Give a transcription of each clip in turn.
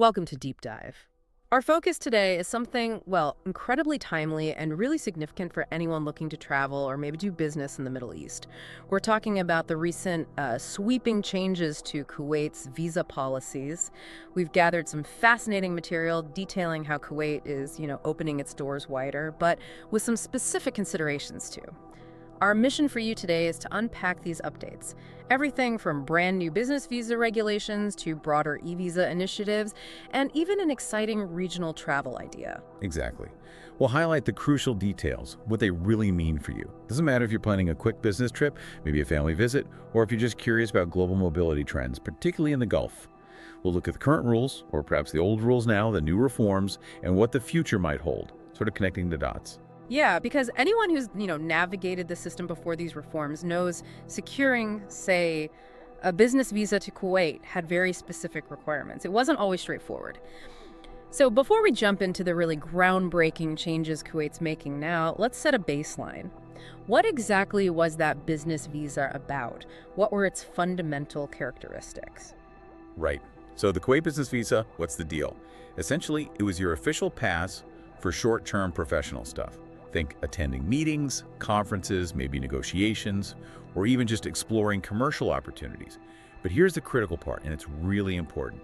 Welcome to Deep Dive. Our focus today is something, well, incredibly timely and really significant for anyone looking to travel or maybe do business in the Middle East. We're talking about the recent sweeping changes to Kuwait's visa policies. We've gathered some fascinating material detailing how Kuwait is, opening its doors wider, but with some specific considerations too. Our mission for you today is to unpack these updates. Everything from brand new business visa regulations to broader e-visa initiatives, and even an exciting regional travel idea. Exactly. We'll highlight the crucial details, what they really mean for you. Doesn't matter if you're planning a quick business trip, maybe a family visit, or if you're just curious about global mobility trends, particularly in the Gulf. We'll look at the current rules, or perhaps the old rules now, the new reforms, and what the future might hold, sort of connecting the dots. Yeah, because anyone who's, navigated the system before these reforms knows securing, say, a business visa to Kuwait had very specific requirements. It wasn't always straightforward. So before we jump into the really groundbreaking changes Kuwait's making now, let's set a baseline. What exactly was that business visa about? What were its fundamental characteristics? Right. So the Kuwait Business Visa, what's the deal? Essentially, it was your official pass for short-term professional stuff. Think attending meetings, conferences, maybe negotiations, or even just exploring commercial opportunities. But here's the critical part, and it's really important.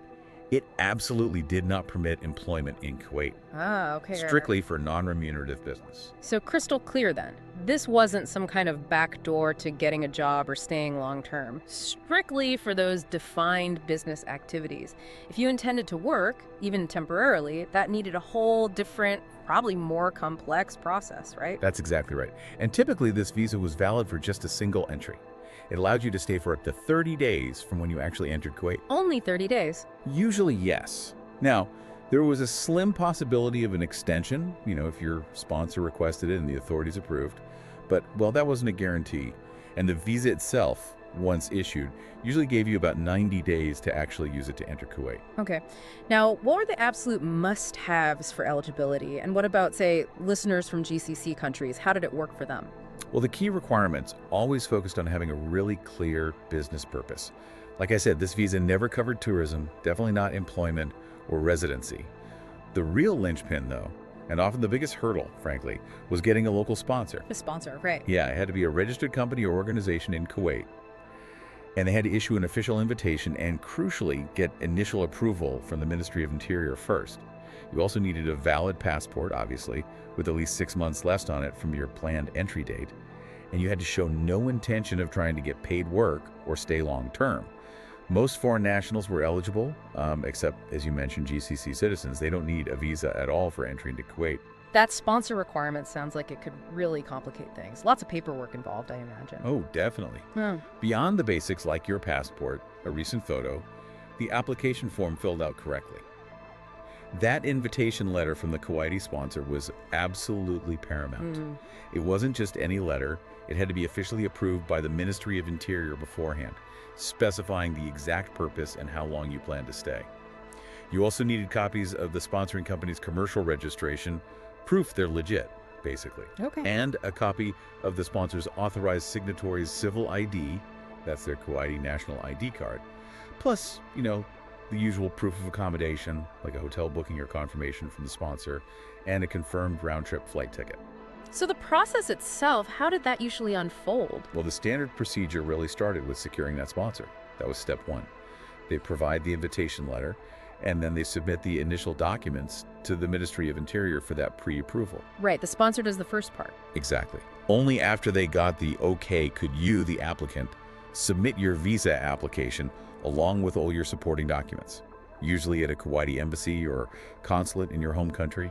It absolutely did not permit employment in Kuwait, Ah, okay. strictly for non-remunerative business. So crystal clear then. This wasn't some kind of backdoor to getting a job or staying long term. Strictly for those defined business activities. If you intended to work, even temporarily, that needed a whole different, probably more complex process, right? That's exactly right. And typically, this visa was valid for just a single entry. It allowed you to stay for up to 30 days from when you actually entered Kuwait. Only 30 days. Usually, yes. Now, there was a slim possibility of an extension, if your sponsor requested it and the authorities approved. But, well, that wasn't a guarantee. And the visa itself, once issued, usually gave you about 90 days to actually use it to enter Kuwait. Okay. Now, what were the absolute must-haves for eligibility? And what about, say, listeners from GCC countries? How did it work for them? Well, the key requirements always focused on having a really clear business purpose. Like I said, this visa never covered tourism, definitely not employment or residency. The real linchpin, though, and often the biggest hurdle, frankly, was getting a local sponsor. The sponsor, right. Yeah, it had to be a registered company or organization in Kuwait. And they had to issue an official invitation and, crucially, get initial approval from the Ministry of Interior first. You also needed a valid passport, obviously, with at least 6 months left on it from your planned entry date. And you had to show no intention of trying to get paid work or stay long term. Most foreign nationals were eligible, except, as you mentioned, GCC citizens. They don't need a visa at all for entry into Kuwait. That sponsor requirement sounds like it could really complicate things. Lots of paperwork involved, I imagine. Oh, definitely. Hmm. Beyond the basics like your passport, a recent photo, the application form filled out correctly. That invitation letter from the Kuwaiti sponsor was absolutely paramount. It wasn't just any letter. It had to be officially approved by the Ministry of Interior beforehand, specifying the exact purpose and how long you plan to stay. You also needed copies of the sponsoring company's commercial registration, proof they're legit, basically. Okay. And a copy of the sponsor's authorized signatory's civil ID, that's their Kuwaiti national ID card, plus, the usual proof of accommodation, like a hotel booking or confirmation from the sponsor, and a confirmed round-trip flight ticket. So the process itself, how did that usually unfold? Well, the standard procedure really started with securing that sponsor. That was step one. They provide the invitation letter, and then they submit the initial documents to the Ministry of Interior for that pre-approval. Right, the sponsor does the first part. Exactly. Only after they got the okay could you, the applicant, submit your visa application along with all your supporting documents, usually at a Kuwaiti embassy or consulate in your home country.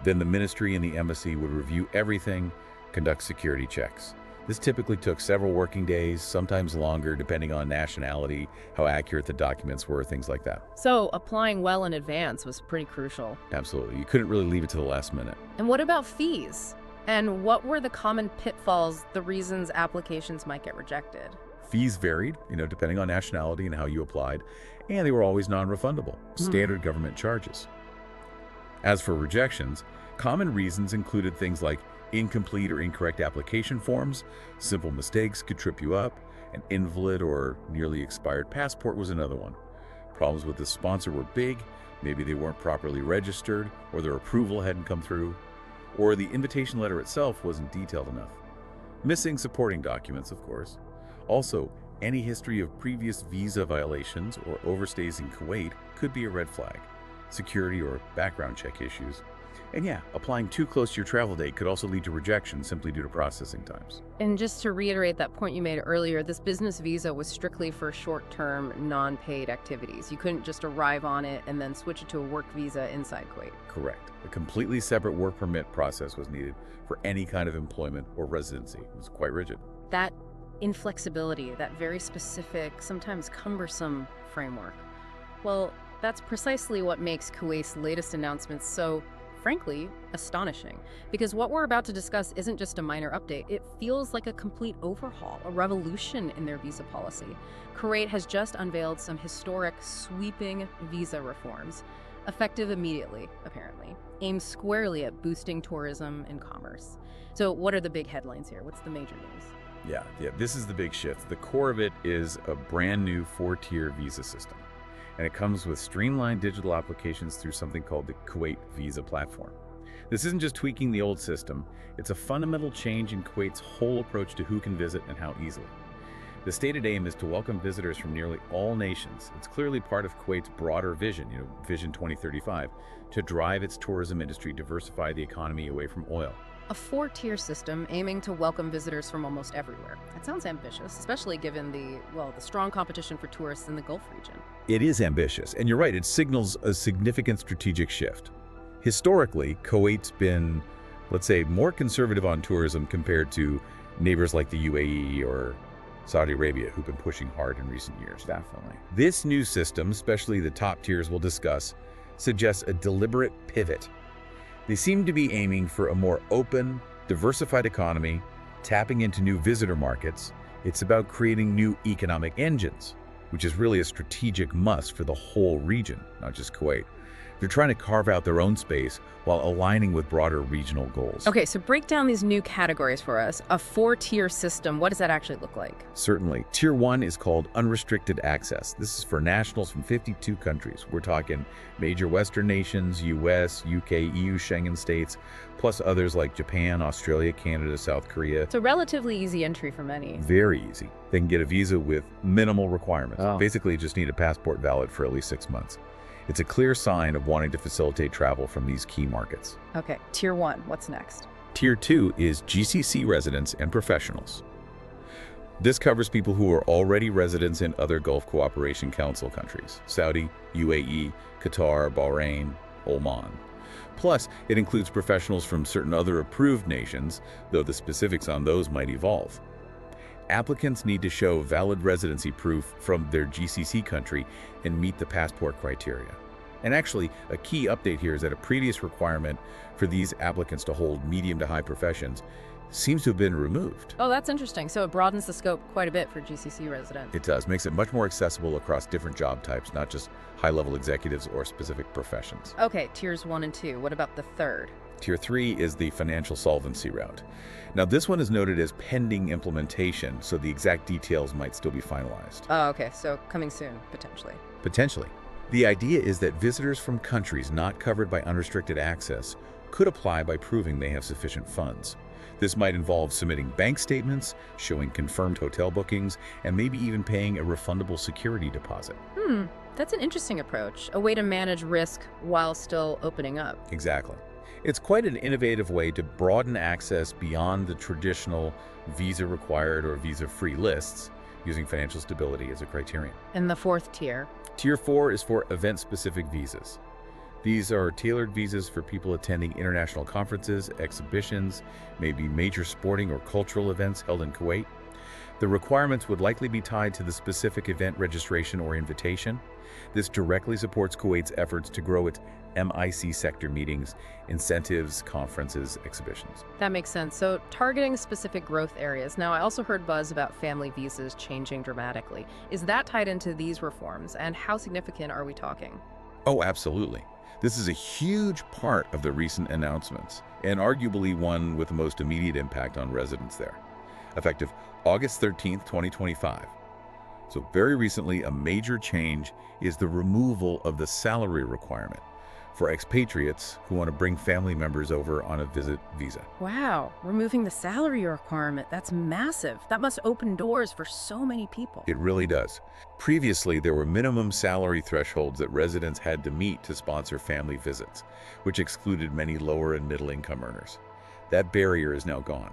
Then the ministry and the embassy would review everything, conduct security checks. This typically took several working days, sometimes longer, depending on nationality, how accurate the documents were, things like that. So applying well in advance was pretty crucial. Absolutely. You couldn't really leave it to the last minute. And what about fees? And what were the common pitfalls, the reasons applications might get rejected? Fees varied, depending on nationality and how you applied, and they were always non-refundable, standard government charges. As for rejections, common reasons included things like incomplete or incorrect application forms, simple mistakes could trip you up, an invalid or nearly expired passport was another one. Problems with the sponsor were big, Maybe they weren't properly registered, or their approval hadn't come through, or the invitation letter itself wasn't detailed enough. Missing supporting documents, of course. Also, any history of previous visa violations or overstays in Kuwait could be a red flag. Security or background check issues. And yeah, applying too close to your travel date could also lead to rejection simply due to processing times. And just to reiterate that point you made earlier, this business visa was strictly for short-term, non-paid activities. You couldn't just arrive on it and then switch it to a work visa inside Kuwait. Correct. A completely separate work permit process was needed for any kind of employment or residency. It was quite rigid. That inflexibility, that very specific, sometimes cumbersome framework, well, that's precisely what makes Kuwait's latest announcements so, frankly, astonishing. Because what we're about to discuss isn't just a minor update. It feels like a complete overhaul, a revolution in their visa policy. Kuwait has just unveiled some historic, sweeping visa reforms, effective immediately, apparently, aimed squarely at boosting tourism and commerce. So what are the big headlines here? What's the major news? Yeah, this is the big shift. The core of it is a brand new 4-tier visa system. And it comes with streamlined digital applications through something called the Kuwait Visa Platform. This isn't just tweaking the old system, it's a fundamental change in Kuwait's whole approach to who can visit and how easily. The stated aim is to welcome visitors from nearly all nations. It's clearly part of Kuwait's broader vision, Vision 2035, to drive its tourism industry, diversify the economy away from oil. A 4-tier system aiming to welcome visitors from almost everywhere. That sounds ambitious, especially given the strong competition for tourists in the Gulf region. It is ambitious, and you're right, it signals a significant strategic shift. Historically, Kuwait's been, let's say, more conservative on tourism compared to neighbors like the UAE or Saudi Arabia, who've been pushing hard in recent years. Definitely. This new system, especially the top tiers we'll discuss, suggests a deliberate pivot. They seem to be aiming for a more open, diversified economy, tapping into new visitor markets. It's about creating new economic engines, which is really a strategic must for the whole region, not just Kuwait. They're trying to carve out their own space while aligning with broader regional goals. Okay, so break down these new categories for us. A 4-tier system, what does that actually look like? Certainly. Tier 1 is called unrestricted access. This is for nationals from 52 countries. We're talking major Western nations, US, UK, EU, Schengen states, plus others like Japan, Australia, Canada, South Korea. It's a relatively easy entry for many. Very easy. They can get a visa with minimal requirements. Oh. Basically, just need a passport valid for at least 6 months. It's a clear sign of wanting to facilitate travel from these key markets. Okay, Tier 1, what's next? Tier 2 is GCC residents and professionals. This covers people who are already residents in other Gulf Cooperation Council countries, Saudi, UAE, Qatar, Bahrain, Oman. Plus, it includes professionals from certain other approved nations, though the specifics on those might evolve. Applicants need to show valid residency proof from their GCC country and meet the passport criteria. And actually, a key update here is that a previous requirement for these applicants to hold medium to high professions seems to have been removed. Oh, that's interesting. So it broadens the scope quite a bit for GCC residents. It does. Makes it much more accessible across different job types, not just high-level executives or specific professions. Okay, Tiers 1 and 2. What about the third? Tier 3 is the financial solvency route. Now, this one is noted as pending implementation, so the exact details might still be finalized. Oh, okay, so coming soon, potentially. Potentially. The idea is that visitors from countries not covered by unrestricted access could apply by proving they have sufficient funds. This might involve submitting bank statements, showing confirmed hotel bookings, and maybe even paying a refundable security deposit. That's an interesting approach, a way to manage risk while still opening up. Exactly. It's quite an innovative way to broaden access beyond the traditional visa-required or visa-free lists, using financial stability as a criterion. And the fourth tier? Tier 4 is for event-specific visas. These are tailored visas for people attending international conferences, exhibitions, maybe major sporting or cultural events held in Kuwait. The requirements would likely be tied to the specific event registration or invitation. This directly supports Kuwait's efforts to grow its MIC sector meetings, incentives, conferences, exhibitions. That makes sense. So targeting specific growth areas. Now, I also heard buzz about family visas changing dramatically. Is that tied into these reforms, and how significant are we talking? Oh, absolutely. This is a huge part of the recent announcements, and arguably one with the most immediate impact on residents there. Effective August 13th, 2025. So very recently, a major change is the removal of the salary requirement for expatriates who want to bring family members over on a visit visa. Wow, removing the salary requirement, that's massive. That must open doors for so many people. It really does. Previously, there were minimum salary thresholds that residents had to meet to sponsor family visits, which excluded many lower and middle income earners. That barrier is now gone.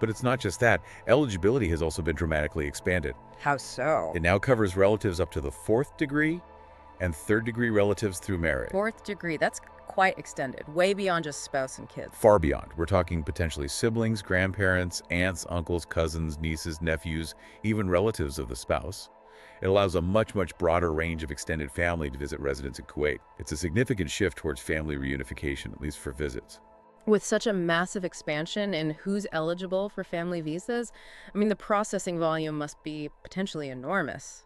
But it's not just that. Eligibility has also been dramatically expanded. How so? It now covers relatives up to the fourth degree and third-degree relatives through marriage. Fourth degree, that's quite extended, way beyond just spouse and kids. Far beyond. We're talking potentially siblings, grandparents, aunts, uncles, cousins, nieces, nephews, even relatives of the spouse. It allows a much, much broader range of extended family to visit residents in Kuwait. It's a significant shift towards family reunification, at least for visits. With such a massive expansion in who's eligible for family visas, I mean, the processing volume must be potentially enormous.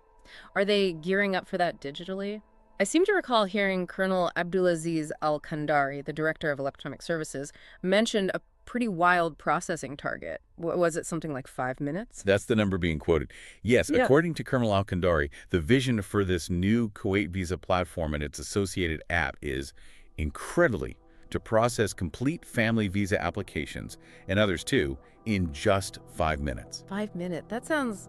Are they gearing up for that digitally? I seem to recall hearing Colonel Abdulaziz Al-Kandari, the director of electronic services, mentioned a pretty wild processing target. Was it something like 5 minutes? That's the number being quoted. Yes, Yeah. according to Colonel Al-Kandari, the vision for this new Kuwait visa platform and its associated app is incredibly to process complete family visa applications, and others too, in just 5 minutes. 5 minutes? That sounds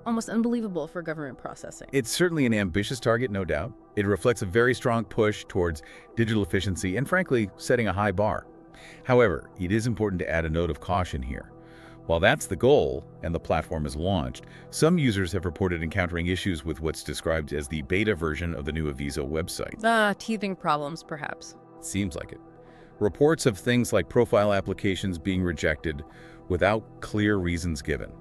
almost unbelievable for government processing. It's certainly an ambitious target, no doubt. It reflects a very strong push towards digital efficiency and, frankly, setting a high bar. However, it is important to add a note of caution here. While that's the goal and the platform is launched, some users have reported encountering issues with what's described as the beta version of the new Visa website. Teething problems, perhaps. Seems like it. Reports of things like profile applications being rejected without clear reasons given.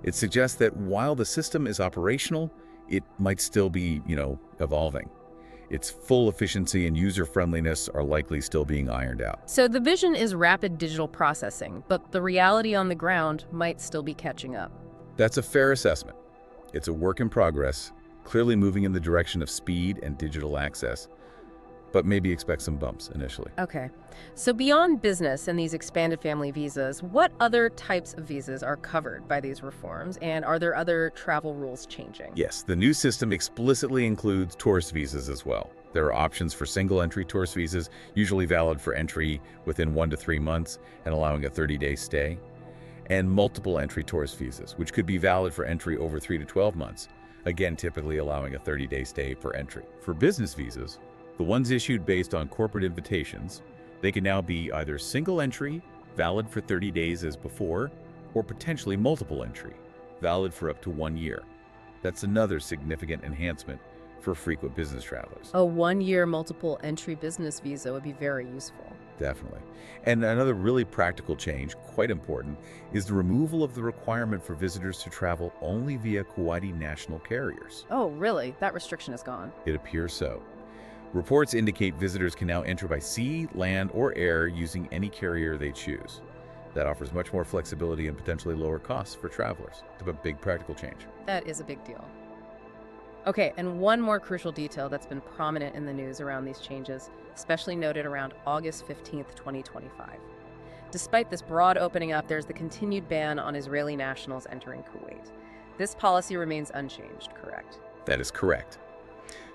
It suggests that while the system is operational, it might still be, evolving. Its full efficiency and user-friendliness are likely still being ironed out. So the vision is rapid digital processing, but the reality on the ground might still be catching up. That's a fair assessment. It's a work in progress, clearly moving in the direction of speed and digital access, but maybe expect some bumps initially. Okay. So beyond business and these expanded family visas, what other types of visas are covered by these reforms, and are there other travel rules changing? Yes, the new system explicitly includes tourist visas as well. There are options for single-entry tourist visas, usually valid for entry within 1 to 3 months and allowing a 30-day stay, and multiple-entry tourist visas, which could be valid for entry over 3 to 12 months, again typically allowing a 30-day stay per entry. For business visas, the ones issued based on corporate invitations, they can now be either single entry, valid for 30 days as before, or potentially multiple entry, valid for up to 1 year. That's another significant enhancement for frequent business travelers. A 1-year multiple entry business visa would be very useful. Definitely. And another really practical change, quite important, is the removal of the requirement for visitors to travel only via Kuwaiti national carriers. Oh, really? That restriction is gone. It appears so. Reports indicate visitors can now enter by sea, land, or air using any carrier they choose. That offers much more flexibility and potentially lower costs for travelers. It's a big practical change. That is a big deal. Okay, and one more crucial detail that's been prominent in the news around these changes, especially noted around August 15th, 2025. Despite this broad opening up, there's the continued ban on Israeli nationals entering Kuwait. This policy remains unchanged, correct? That is correct.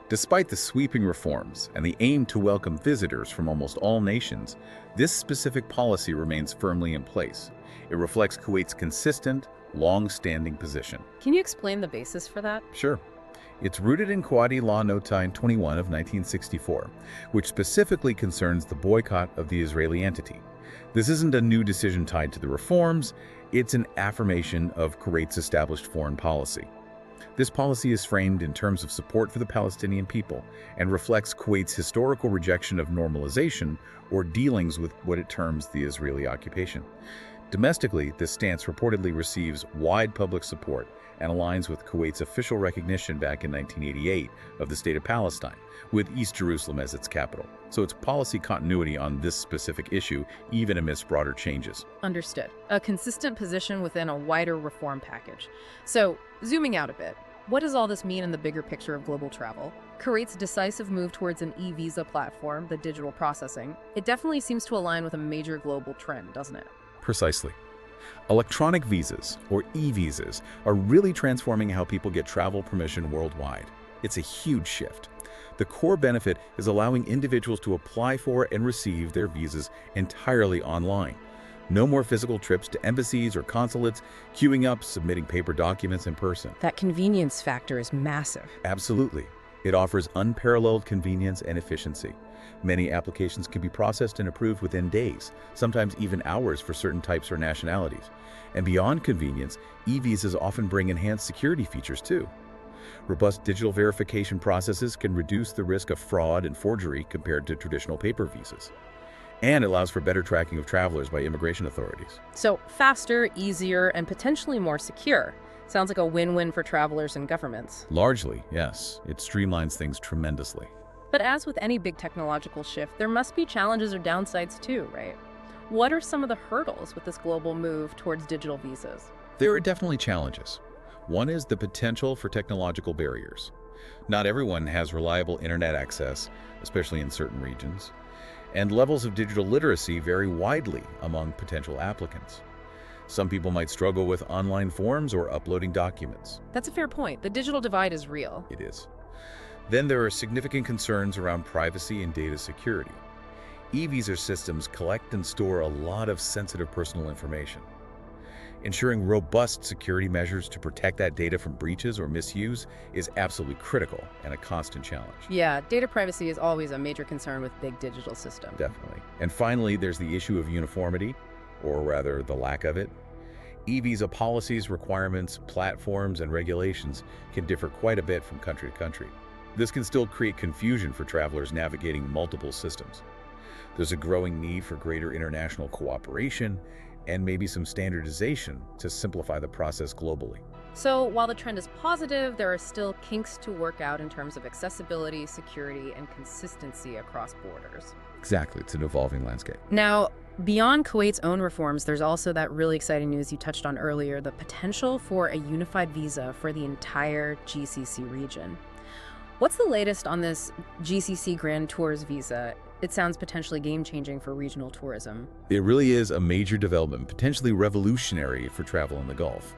Despite the sweeping reforms and the aim to welcome visitors from almost all nations, this specific policy remains firmly in place. It reflects Kuwait's consistent, long-standing position. Can you explain the basis for that? Sure. It's rooted in Kuwaiti Law No. 21 of 1964, which specifically concerns the boycott of the Israeli entity. This isn't a new decision tied to the reforms, it's an affirmation of Kuwait's established foreign policy. This policy is framed in terms of support for the Palestinian people and reflects Kuwait's historical rejection of normalization or dealings with what it terms the Israeli occupation. Domestically, this stance reportedly receives wide public support and aligns with Kuwait's official recognition back in 1988 of the State of Palestine, with East Jerusalem as its capital. So it's policy continuity on this specific issue, even amidst broader changes. Understood. A consistent position within a wider reform package. So, zooming out a bit, what does all this mean in the bigger picture of global travel? Kuwait's decisive move towards an e-visa platform, the digital processing, it definitely seems to align with a major global trend, doesn't it? Precisely. Electronic visas, or e-visas, are really transforming how people get travel permission worldwide. It's a huge shift. The core benefit is allowing individuals to apply for and receive their visas entirely online. No more physical trips to embassies or consulates, queuing up, submitting paper documents in person. That convenience factor is massive. Absolutely. It offers unparalleled convenience and efficiency. Many applications can be processed and approved within days, sometimes even hours for certain types or nationalities. And beyond convenience, e-visas often bring enhanced security features too. Robust digital verification processes can reduce the risk of fraud and forgery compared to traditional paper visas. And allows for better tracking of travelers by immigration authorities. So faster, easier, and potentially more secure. Sounds like a win-win for travelers and governments. Largely, yes. It streamlines things tremendously. But as with any big technological shift, there must be challenges or downsides too, right? What are some of the hurdles with this global move towards digital visas? There are definitely challenges. One is the potential for technological barriers. Not everyone has reliable internet access, especially in certain regions. And levels of digital literacy vary widely among potential applicants. Some people might struggle with online forms or uploading documents. That's a fair point. The digital divide is real. It is. Then there are significant concerns around privacy and data security. E-visa systems collect and store a lot of sensitive personal information. Ensuring robust security measures to protect that data from breaches or misuse is absolutely critical and a constant challenge. Yeah, data privacy is always a major concern with big digital systems. Definitely. And finally, there's the issue of uniformity, or rather the lack of it. E-visa policies, requirements, platforms, and regulations can differ quite a bit from country to country. This can still create confusion for travelers navigating multiple systems. There's a growing need for greater international cooperation and maybe some standardization to simplify the process globally. So while the trend is positive, there are still kinks to work out in terms of accessibility, security, and consistency across borders. Exactly, it's an evolving landscape. Now, beyond Kuwait's own reforms, there's also that really exciting news you touched on earlier, the potential for a unified visa for the entire GCC region. What's the latest on this GCC Grand Tours visa? It sounds potentially game-changing for regional tourism. It really is a major development, potentially revolutionary for travel in the Gulf.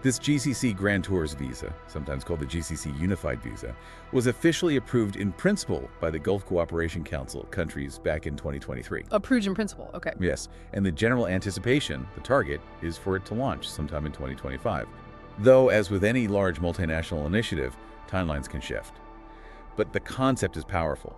This GCC Grand Tours visa, sometimes called the GCC Unified Visa, was officially approved in principle by the Gulf Cooperation Council countries back in 2023. Approved in principle, okay. Yes, and the general anticipation, the target, is for it to launch sometime in 2025. Though, as with any large multinational initiative, timelines can shift. But the concept is powerful.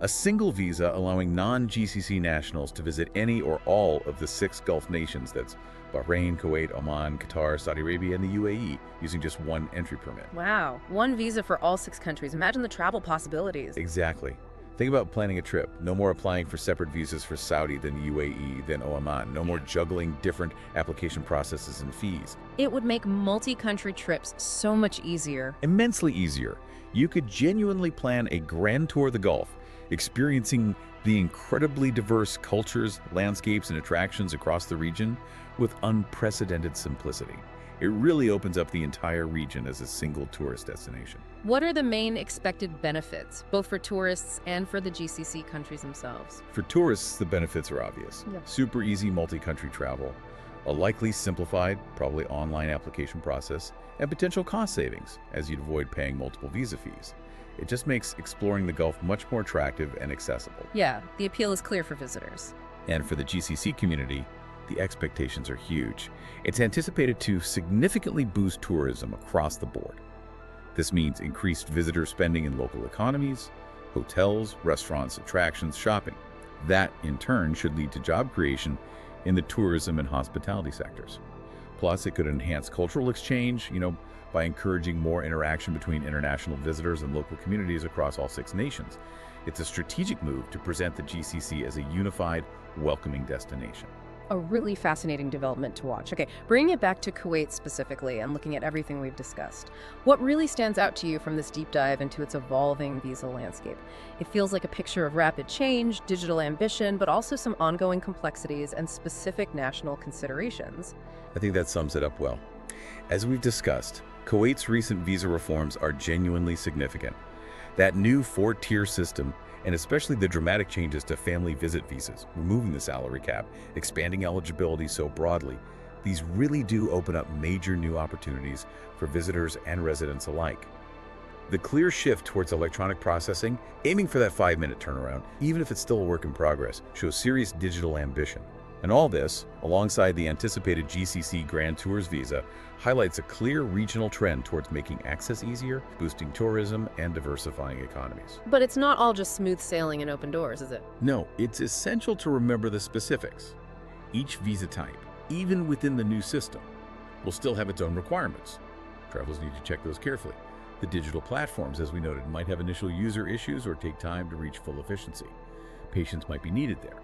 A single visa allowing non-GCC nationals to visit any or all of the 6 Gulf nations, that's Bahrain, Kuwait, Oman, Qatar, Saudi Arabia, and the UAE, using just one entry permit. Wow, one visa for all 6 countries. Imagine the travel possibilities. Exactly. Think about planning a trip. No more applying for separate visas for Saudi, then the UAE, then Oman. No more juggling different application processes and fees. It would make multi-country trips so much easier. Immensely easier. You could genuinely plan a grand tour of the Gulf, experiencing the incredibly diverse cultures, landscapes, and attractions across the region with unprecedented simplicity. It really opens up the entire region as a single tourist destination. What are the main expected benefits, both for tourists and for the GCC countries themselves? For tourists, the benefits are obvious. Yeah. Super easy multi-country travel, a likely simplified, probably online application process, and potential cost savings, as you'd avoid paying multiple visa fees. It just makes exploring the Gulf much more attractive and accessible. Yeah, the appeal is clear for visitors. And for the GCC community, the expectations are huge. It's anticipated to significantly boost tourism across the board. This means increased visitor spending in local economies, hotels, restaurants, attractions, shopping. That, in turn, should lead to job creation in the tourism and hospitality sectors. Plus, it could enhance cultural exchange, by encouraging more interaction between international visitors and local communities across all 6 nations. It's a strategic move to present the GCC as a unified, welcoming destination. A really fascinating development to watch. Okay, bringing it back to Kuwait specifically and looking at everything we've discussed, what really stands out to you from this deep dive into its evolving visa landscape? It feels like a picture of rapid change, digital ambition, but also some ongoing complexities and specific national considerations. I think that sums it up well. As we've discussed, Kuwait's recent visa reforms are genuinely significant. That new 4-tier system and especially the dramatic changes to family visit visas, removing the salary cap, expanding eligibility so broadly. These really do open up major new opportunities for visitors and residents alike. The clear shift towards electronic processing, aiming for that 5-minute turnaround, even if it's still a work in progress, shows serious digital ambition. And all this, alongside the anticipated GCC Grand Tours visa, highlights a clear regional trend towards making access easier, boosting tourism, and diversifying economies. But it's not all just smooth sailing and open doors, is it? No, it's essential to remember the specifics. Each visa type, even within the new system, will still have its own requirements. Travelers need to check those carefully. The digital platforms, as we noted, might have initial user issues or take time to reach full efficiency. Patience might be needed there.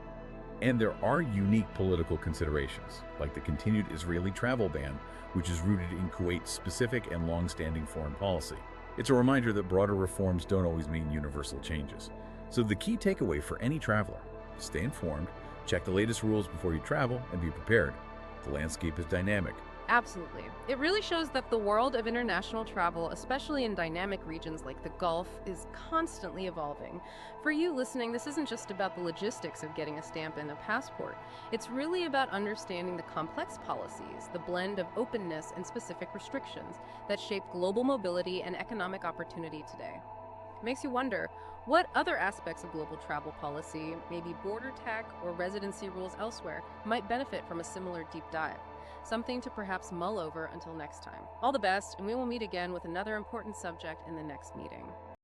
And there are unique political considerations, like the continued Israeli travel ban, which is rooted in Kuwait's specific and long-standing foreign policy. It's a reminder that broader reforms don't always mean universal changes. So the key takeaway for any traveler: stay informed, check the latest rules before you travel, and be prepared. The landscape is dynamic. Absolutely. It really shows that the world of international travel, especially in dynamic regions like the Gulf, is constantly evolving. For you listening, this isn't just about the logistics of getting a stamp in a passport. It's really about understanding the complex policies, the blend of openness and specific restrictions that shape global mobility and economic opportunity today. It makes you wonder, what other aspects of global travel policy, maybe border tax or residency rules elsewhere, might benefit from a similar deep dive? Something to perhaps mull over until next time. All the best, and we will meet again with another important subject in the next meeting.